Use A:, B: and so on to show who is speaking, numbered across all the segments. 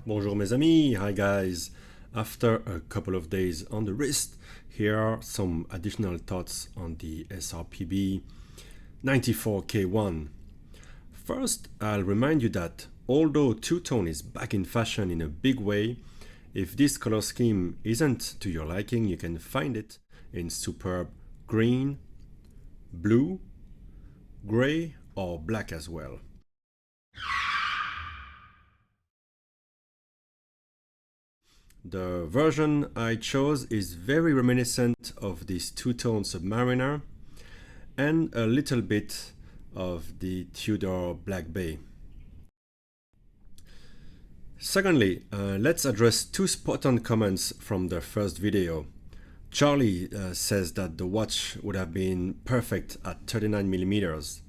A: Bonjour mes amis, hi guys. After a couple of days on the wrist, here are some additional thoughts on the SRPB94K1. First, I'll remind you that although two-tone is back in fashion in a big way, if this color scheme isn't to your liking, you can find it in superb green, blue, gray or black as well. The version I chose is very reminiscent of this two-tone Submariner and a little bit of the Tudor Black Bay. Secondly, let's address two spot-on comments from the first video. Charlie says that the watch would have been perfect at 39mm.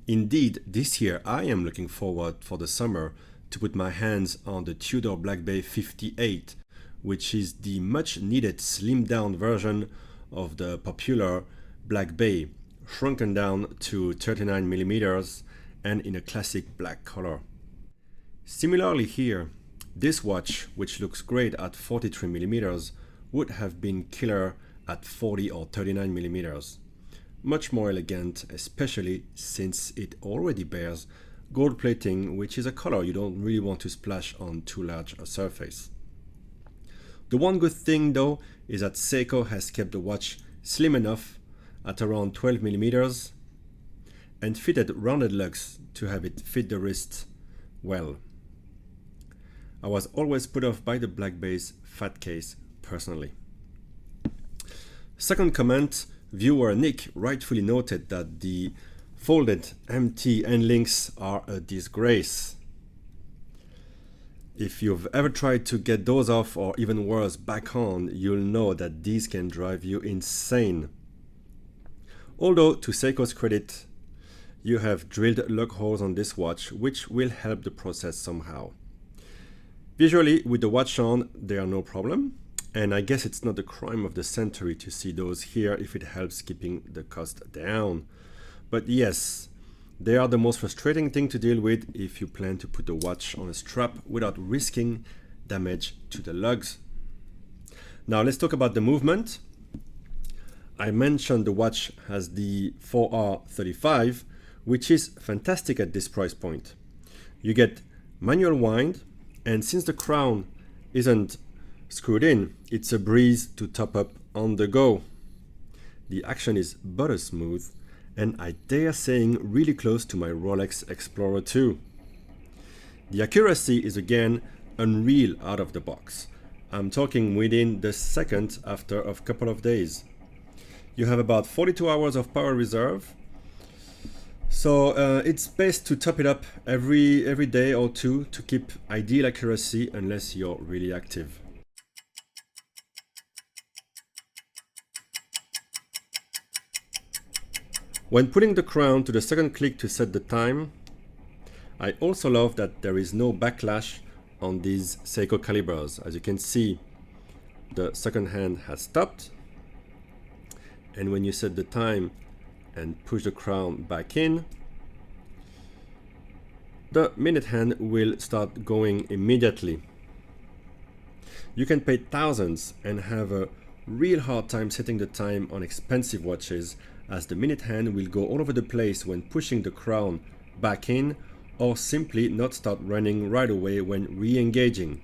A: Indeed, this year I am looking forward for the summer to put my hands on the Tudor Black Bay 58, which is the much needed slimmed down version of the popular Black Bay, shrunken down to 39mm and in a classic black color. Similarly here, this watch, which looks great at 43mm, would have been killer at 40 or 39mm. Much more elegant, especially since it already bears gold plating, which is a color you don't really want to splash on too large a surface. The one good thing though is that Seiko has kept the watch slim enough at around 12mm and fitted rounded lugs to have it fit the wrist well. I was always put off by the Black Bay's fat case personally. Second comment, viewer Nick rightfully noted that the folded MT end links are a disgrace. If you've ever tried to get those off or even worse back on, you'll know that these can drive you insane. Although to Seiko's credit, you have drilled lug holes on this watch, which will help the process somehow. Visually, with the watch on, they are no problem, and I guess it's not the crime of the century to see those here if it helps keeping the cost down. But yes, they are the most frustrating thing to deal with if you plan to put the watch on a strap without risking damage to the lugs. Now let's talk about the movement. I mentioned the watch has the 4R35, which is fantastic at this price point. You get manual wind, and since the crown isn't screwed in, it's a breeze to top up on the go. The action is butter smooth, and I dare saying really close to my Rolex Explorer 2. The accuracy is again unreal out of the box. I'm talking within the second after a couple of days. You have about 42 hours of power reserve, so it's best to top it up every day or two to keep ideal accuracy unless you're really active. When putting the crown to the second click to set the time, I also love that there is no backlash on these Seiko calibers. As you can see, the second hand has stopped, and when you set the time and push the crown back in, the minute hand will start going immediately. You can pay thousands and have a real hard time setting the time on expensive watches, as the minute hand will go all over the place when pushing the crown back in, or simply not start running right away when re-engaging.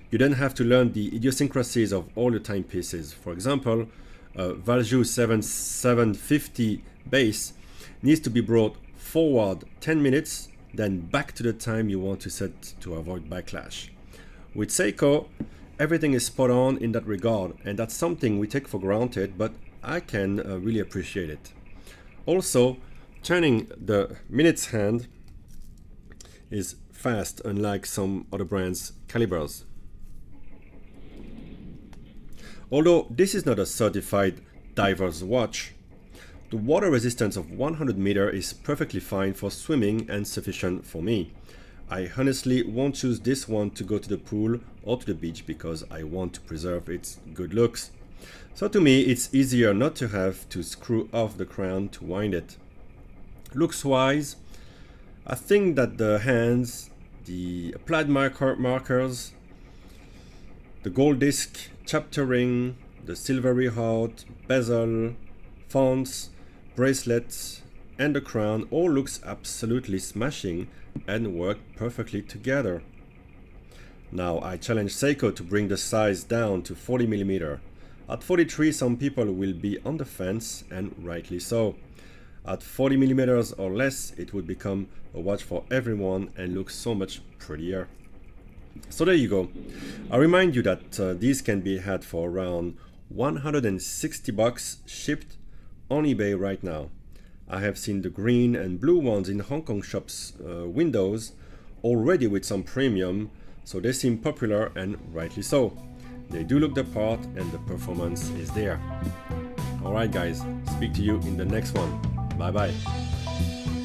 A: You then have to learn the idiosyncrasies of all the timepieces. For example, a Valjoux 750 base needs to be brought forward 10 minutes, then back to the time you want to set to avoid backlash. With Seiko, everything is spot on in that regard, and that's something we take for granted, but I can really appreciate it. Also, turning the minutes hand is fast, unlike some other brands' calibers. Although this is not a certified diver's watch, the water resistance of 100 meter is perfectly fine for swimming and sufficient for me. I honestly won't choose this one to go to the pool or to the beach because I want to preserve its good looks. So to me, it's easier not to have to screw off the crown to wind it. Looks wise, I think that the hands, the applied markers, the gold disc, chapter ring, the silvery heart, bezel, fonts, bracelets, and the crown all looks absolutely smashing and work perfectly together. Now I challenge Seiko to bring the size down to 40mm. At 43 some people will be on the fence, and rightly so. At 40mm or less it would become a watch for everyone and look so much prettier. So there you go. I remind you that these can be had for around 160 bucks shipped on eBay right now. I have seen the green and blue ones in Hong Kong shops windows already with some premium, so they seem popular, and rightly so. They do look the part and the performance is there. Alright guys, speak to you in the next one. Bye bye.